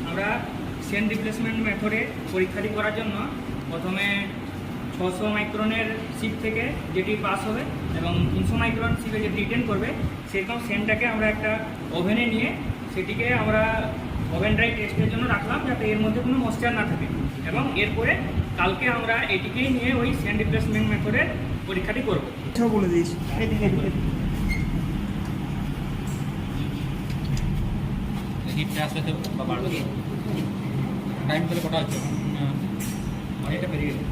আমরা Saint replacement মেথডে পরীক্ষাটি করার জন্য প্রথমে 600 মাইক্রনের শিপ থেকে যেটি পাস হবে এবং 300 মাইক্রন শিপে যেটি রিটেন করবে সেরকম সেন্টটাকে আমরা একটা ওভেনে নিয়ে সেটিকে আমরা ওভেন ড্রাই টেস্টের জন্য রাখলাম যাতে এর মধ্যে কোনো ময়েশ্চার না থাকে এবং এরপরে কালকে আমরা এটিকেই নিয়ে ওই সেন্ট রিপ্লেসমেন্ট মেথডের পরীক্ষাটি করব। বলে দিস হিটটা আসবে তো বা বাড়বে কি টাইম তাহলে কটা হচ্ছে অনেকটা পেরিয়ে গেছে।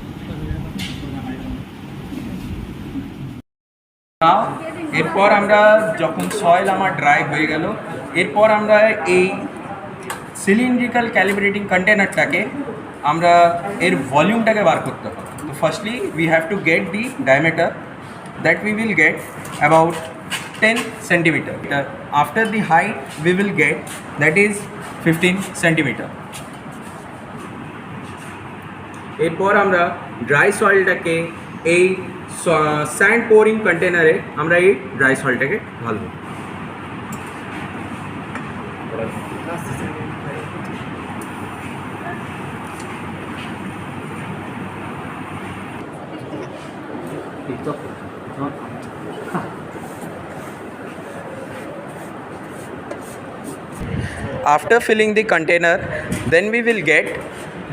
এরপর আমরা যখন সয়েল আমার ড্রাই হয়ে গেল এরপর আমরা এই সিলিন্ড্রিক্যাল ক্যালিব্রেটিং কন্টেনারটাকে আমরা এর ভলিউমটাকে বার করতে হবে। তো firstly we have to get the diameter that we will get about 10 centimeter. After the height we will get that is 15 centimeter. এরপর আমরা ড্রাই সয়েলটাকে এই স্যান্ড পোরিং কন্টেনারে আমরা এই ড্রাই সয়েলটাকে ঢালবো। After filling the container, then we will get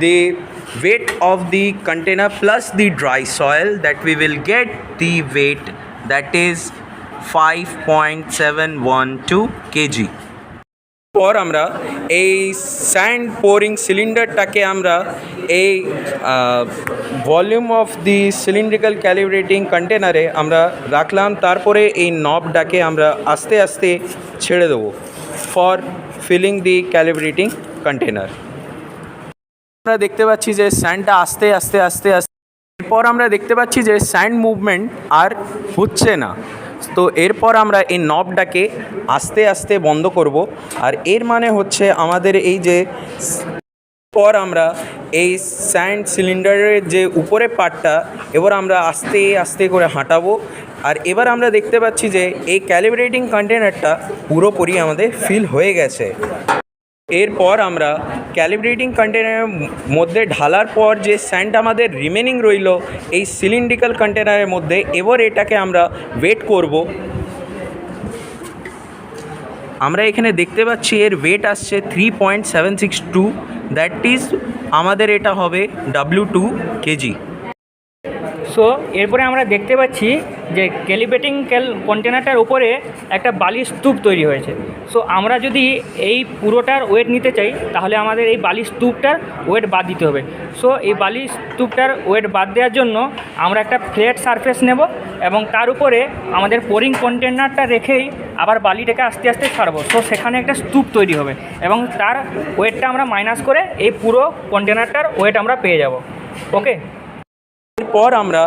the weight of the container plus the dry soil, that we will get the weight that is 5.712 kg. পর আমরা এই স্যান্ড পোরিং সিলিন্ডারটাকে আমরা এই volume of the cylindrical ক্যালিব্রেটিং কন্টেনারে আমরা রাখলাম। তারপরে এই নবটাকে আমরা আস্তে আস্তে ছেড়ে দেবো ফর ফিলিং দি ক্যালিব্রেটিং কন্টেনার। আমরা দেখতে পাচ্ছি যে স্যান্ডটা আস্তে আস্তে আস্তে আস্তে এরপর আমরা দেখতে পাচ্ছি যে স্যান্ড মুভমেন্ট আর হচ্ছে না। তো এরপর আমরা এই নবটাকে আস্তে আস্তে বন্ধ করব। আর এর মানে হচ্ছে আমাদের এই যে পর আমরা এই স্যান্ড সিলিন্ডারের যে উপরে পার্টটা এবার আমরা আস্তে আস্তে করে হাঁটাবো। আর এবার আমরা দেখতে পাচ্ছি যে এই ক্যালিব্রেটিং কন্টেনারটা পুরোপুরি আমাদের ফিল হয়ে গেছে। এরপর আমরা ক্যালিব্রেটিং কন্টেনারের মধ্যে ঢালার পর যে স্যান্ড আমাদের রিমেনিং রইল এই সিলিন্ড্রিক্যাল কন্টেনারের মধ্যে, এবার এটাকে আমরা ওয়েট করব। আমরা এখানে দেখতে পাচ্ছি এর ওয়েট আসছে 3.762, দ্যাট ইজ আমাদের এটা হবে W2 কেজি। সো এরপরে আমরা দেখতে পাচ্ছি যে ক্যালিব্রেটিং কন্টেনারটার উপরে একটা বালির স্তূপ তৈরি হয়েছে। সো আমরা যদি এই পুরোটার ওয়েট নিতে চাই তাহলে আমাদের এই বালির স্তূপটার ওয়েট বাদ দিতে হবে। সো এই বালির স্তূপটার ওয়েট বাদ দেওয়ার জন্য আমরা একটা ফ্ল্যাট সারফেস নেব এবং তার উপরে আমাদের পোরিং কন্টেনারটা রেখেই আবার বালিটাকে আস্তে আস্তে ছাড়বো। সো সেখানে একটা স্তূপ তৈরি হবে এবং তার ওয়েটটা আমরা মাইনাস করে এই পুরো কন্টেনারটার ওয়েট আমরা পেয়ে যাব। ওকে, এরপর আমরা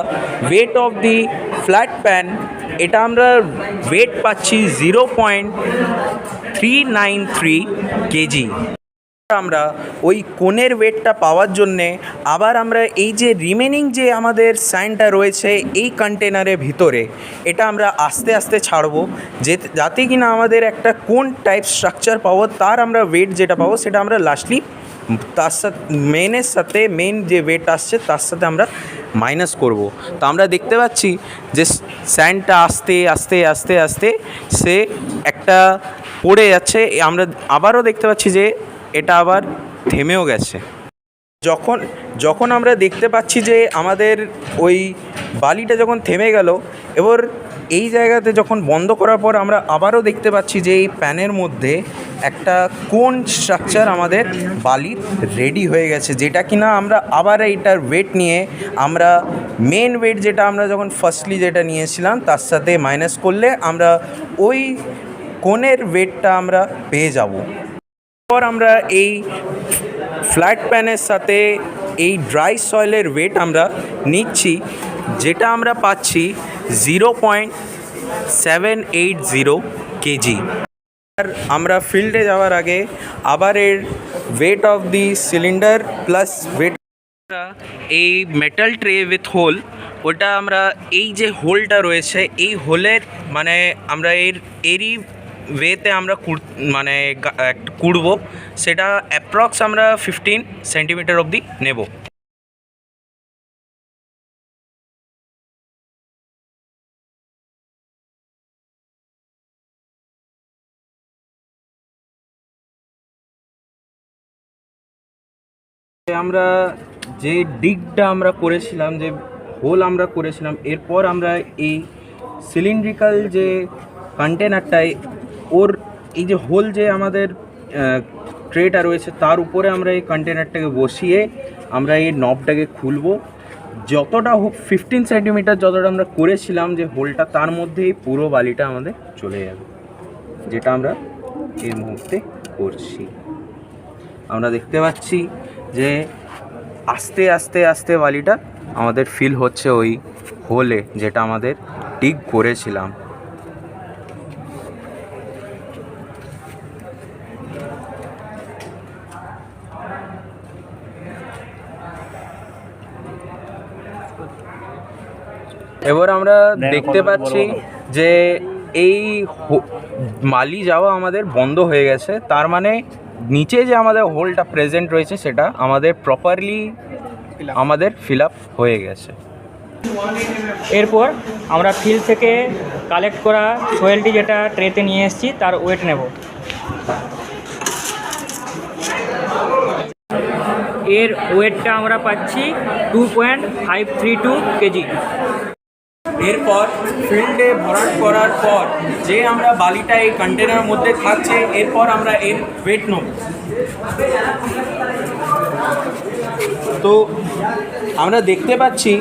weight of the flat pan, এটা আমরা ওয়েট পাচ্ছি 0.393 কেজি। আমরা ওই কোণের ওয়েটটা পাওয়ার জন্যে আবার আমরা এই যে রিমেনিং যে আমাদের স্যান্ডটা রয়েছে এই কন্টেনারের ভিতরে এটা আমরা আস্তে আস্তে ছাড়বো, যাতে কিনা আমাদের একটা কোন টাইপ স্ট্রাকচার পাবো তার আমরা ওয়েট যেটা পাবো সেটা আমরা লাস্টলি তার সাথে মেনের সাথে মেন যে ওয়েট আসছে তার সাথে আমরা মাইনাস করব। তো আমরা দেখতে পাচ্ছি যে স্যান্ডটা আস্তে আস্তে আস্তে আস্তে সে একটা পড়ে যাচ্ছে। আমরা আবারও দেখতে পাচ্ছি যে এটা আবার থেমেও গেছে। যখন আমরা দেখতে পাচ্ছি যে আমাদের ওই বালিটা যখন থেমে গেল, এবার এই জায়গাতে যখন বন্ধ করার পর আমরা আবারও দেখতে পাচ্ছি যে এই প্যানের মধ্যে একটা কোন স্ট্রাকচার আমাদের বালির রেডি হয়ে গেছে, যেটা কিনা আমরা আবার এইটার ওয়েট নিয়ে আমরা মেন ওয়েট যেটা আমরা যখন ফার্স্টলি যেটা নিয়েছিলাম তার সাথে মাইনাস করলে আমরা ওই কোণের ওয়েটটা আমরা পেয়ে যাব। এরপর আমরা এই ফ্ল্যাট প্যানের সাথে এই ড্রাই সয়েলের ওয়েট আমরা নিচ্ছি, যেটা আমরা পাচ্ছি 0.780 কেজি। আর আমরা ফিল্ডে যাওয়ার আগে আবার এর weight of the cylinder plus wait এই মেটাল ট্রে উইথ হোল, ওটা আমরা এই যে হোলটা রয়েছে এই হোলের মানে আমরা এরই ওয়েতে আমরা মানে কুড়বো, সেটা অ্যাপ্রক্স আমরা 15 সেন্টিমিটার অবধি নেব। আমরা যে ডিগটা আমরা করেছিলাম, যে হোল আমরা করেছিলাম, এরপর আমরা এই সিলিন্ড্রিক্যাল যে কন্টেনারটায় ওর এই যে হোল যে আমাদের ট্রেটা রয়েছে তার উপরে আমরা এই কন্টেনারটাকে বসিয়ে আমরা এই নবটাকে খুলবো। যতটা 15 সেন্টিমিটার যতটা আমরা করেছিলাম যে হোলটা, তার মধ্যেই পুরো বালিটা আমাদের চলে যাবে, যেটা আমরা এই মুহূর্তে করছি। আমরা দেখতে পাচ্ছি যে আস্তে আস্তে আস্তে বালিটা আমাদের ফিল হচ্ছে ওই হোলে, যেটা আমাদের ডিগ করেছিলাম। এবার আমরা দেখতে পাচ্ছি যে এই মালি যাওয়া আমাদের বন্ধ হয়ে গেছে, তার মানে নিচে যে আমাদের হোলটা প্রেজেন্ট রয়েছে সেটা আমাদের প্রপারলি আমাদের ফিল আপ হয়ে গেছে। এরপর আমরা ফিল্ড থেকে কালেক্ট করা সোয়েলটি যেটা ট্রেতে নিয়ে এসেছি তার ওয়েট নেব। এর ওয়েটটা আমরা পাচ্ছি 2.532 কেজি। এরপর ফিল্ডে ভরাট করার পর যে আমরা বালিটা এই কন্টেনারের মধ্যে থাকছে, এরপর আমরা এর ওয়েট নেব। তো আমরা দেখতে পাচ্ছি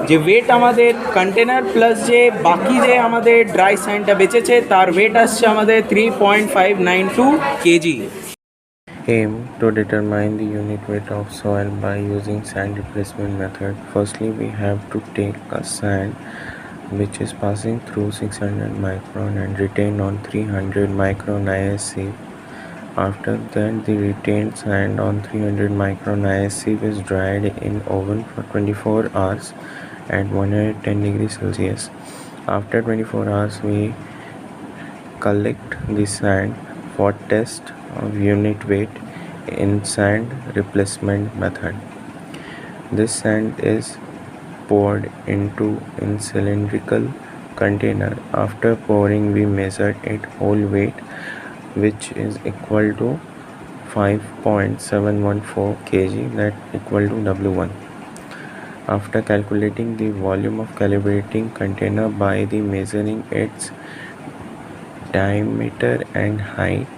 যে ওয়েট আমাদের কন্টেনার প্লাস যে বাকি যে আমাদের ড্রাই স্যান্ডটা বেঁচেছে তার ওয়েট আসছে আমাদের 3.592 KG. Aim to determine the unit weight of soil by using sand replacement method. Firstly, we have to take a sand which is passing through 600 micron and retain on 300 micron ISC. After that, the retained sand on 300 micron ISC is dried in oven for 24 hours at 110 degrees Celsius. After 24 hours, we collect the sand for test of unit weight in sand replacement method. This sand is poured into in cylindrical container. After pouring, we measured its whole weight, which is equal to 5.714 kg, that equal to W1. After calculating the volume of calibrating container by the measuring its diameter and height,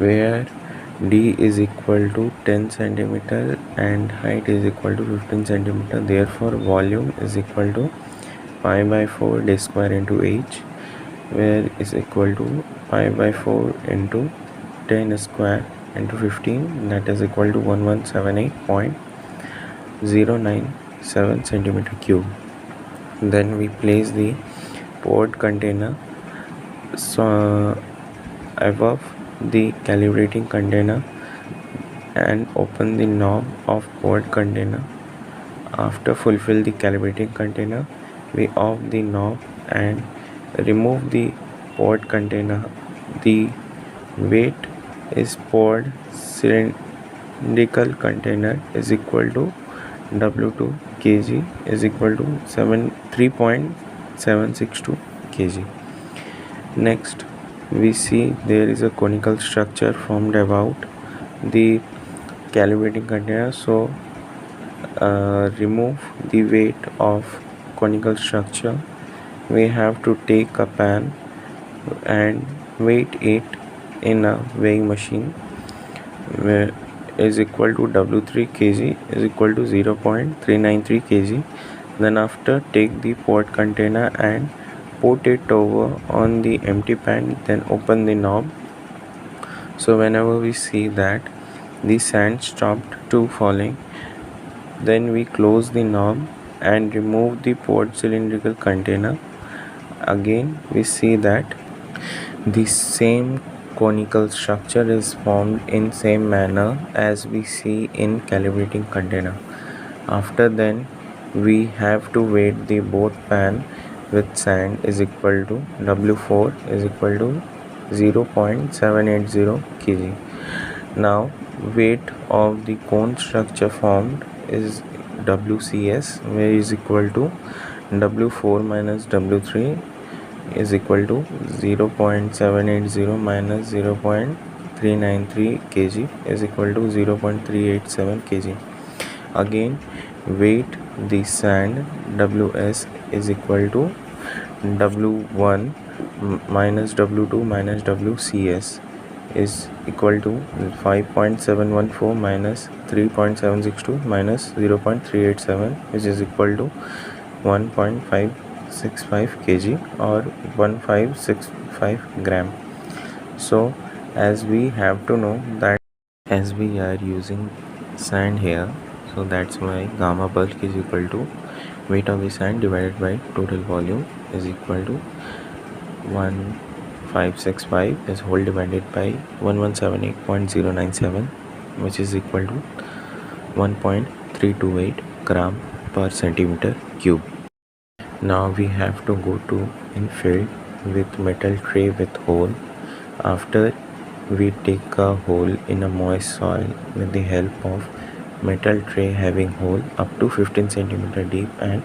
where D is equal to 10 centimeter and height is equal to 15 centimeter. Therefore, volume is equal to pi by 4 d square into h, where is equal to pi by 4 into 10 square into 15, that is equal to 1178.097 centimeter cube. Then we place the poured container above the calibrating container and open the knob of poured container. After fulfill the calibrating container, we off the knob and remove the poured container. The weight is poured cylindrical container is equal to W2 kg is equal to 3.762 kg. Next, we see there is a conical structure formed about the calibrating container. So remove the weight of conical structure. We have to take a pan and weight it in a weighing machine, where is equal to W3 kg is equal to 0.393 kg. Then after, take the poured container and put it over on the empty pan, then open the knob. So whenever we see that the sand stopped to falling, then we close the knob and remove the poured cylindrical container. Again we see that the same conical structure is formed in same manner as we see in calibrating container. After then, we have to weight the both pan with sand is equal to W4 is equal to 0.780 kg. Now weight of the cone structure formed is WCS, where is equal to W4 minus W3 is equal to 0.780 minus 0.393 kg is equal to 0.387 kg. Again, weight the sand Ws is equal to W1 minus W2 minus WCS is equal to 5.714 minus 3.762 minus 0.387, which is equal to 1.565 kg or 1565 gram. So as we have to know that as we are using sand here, so that's why gamma bulk is equal to weight of the sand divided by total volume is equal to 1565 is whole divided by 1178.097, which is equal to 1.328 gram per centimeter cube. Now we have to go to infill with metal tray with hole. After we take a hole in a moist soil with the help of metal tray having hole up to 15 centimeter deep and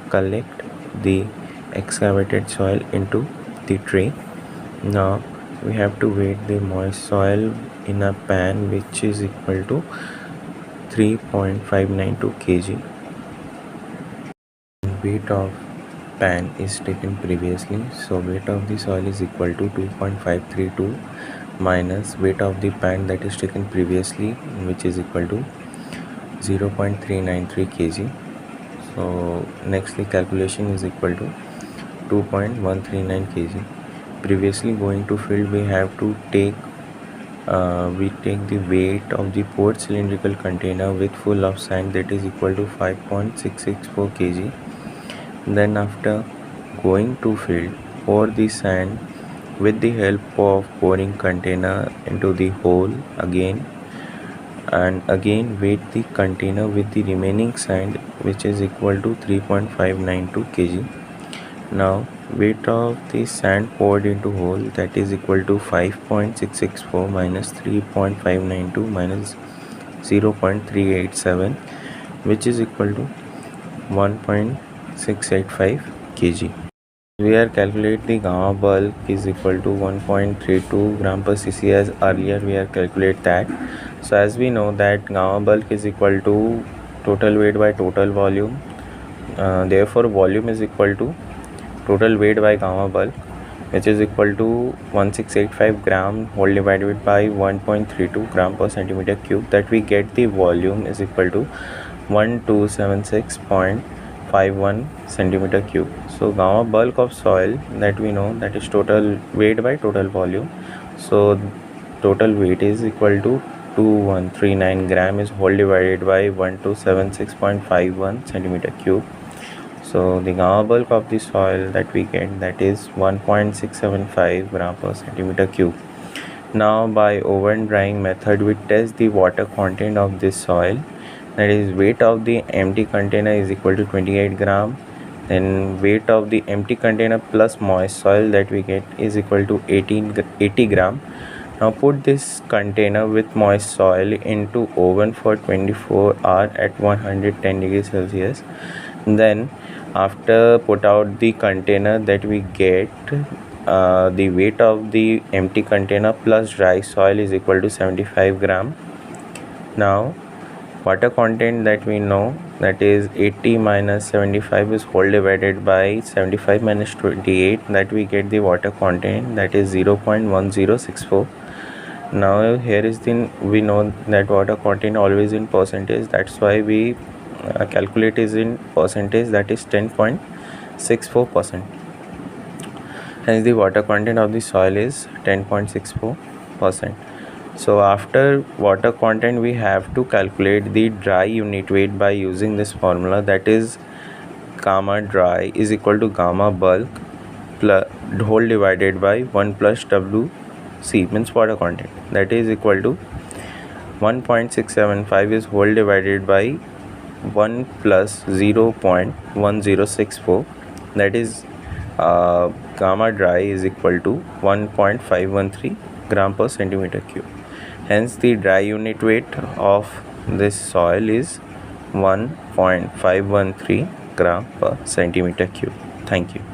collect the excavated soil into the tray. Now we have to weight the moist soil in a pan which is equal to 3.592 kg. Weight of pan is taken previously, so weight of the soil is equal to 2.532 minus weight of the pan that is taken previously, which is equal to 0.393 kg. So next the calculation is equal to 2.139 kg. Previously going to field, we have to take the weight of the poured cylindrical container with full of sand, that is equal to 5.664 kg. Then after going to field, pour the sand with the help of pouring container into the hole again, and again weight the container with the remaining sand, which is equal to 3.592 kg. Now weight of the sand poured into hole, that is equal to 5.664 minus 3.592 minus 0.387, which is equal to 1.685 kg. We are calculate the gamma bulk is equal to 1.32 gram per cc, as earlier we are calculate that. So as we know that gamma bulk is equal to total weight by total volume, therefore volume is equal to total weight by gamma bulk, which is equal to 1685 gram whole divided by 1.32 gram per centimeter cube, that we get the volume is equal to 1276.51 centimeter cube. So gamma bulk of soil that we know, that is total weight by total volume. So total weight is equal to 2139 gram is whole divided by 1276.51 centimeter cube. So the gamma bulk of the soil that we get, that is 1.675 gram per centimeter cube. Now by oven drying method, we test the water content of this soil, that is weight of the empty container is equal to 28 gram, then weight of the empty container plus moist soil that we get is equal to 80 gram. Now put this container with moist soil into oven for 24 hours at 110 degrees Celsius. Then after put out the container, that we get the weight of the empty container plus dry soil is equal to 75 gram. Now water content that we know, that is 80 minus 75 is whole divided by 75 minus 28, that we get the water content, that is 0.1064. Now here is the, we know that water content always in percentage, that's why we calculate is in percentage, that is 10.64%. Hence the water content of the soil is 10.64%. So after water content, we have to calculate the dry unit weight by using this formula, that is gamma dry is equal to gamma bulk plus whole divided by 1 plus WC, means water content, that is equal to 1.675 is whole divided by 1 plus 0.1064, that is gamma dry is equal to 1.513 gram per centimeter cube. Hence the dry unit weight of this soil is 1.513 gram per centimeter cube. Thank you.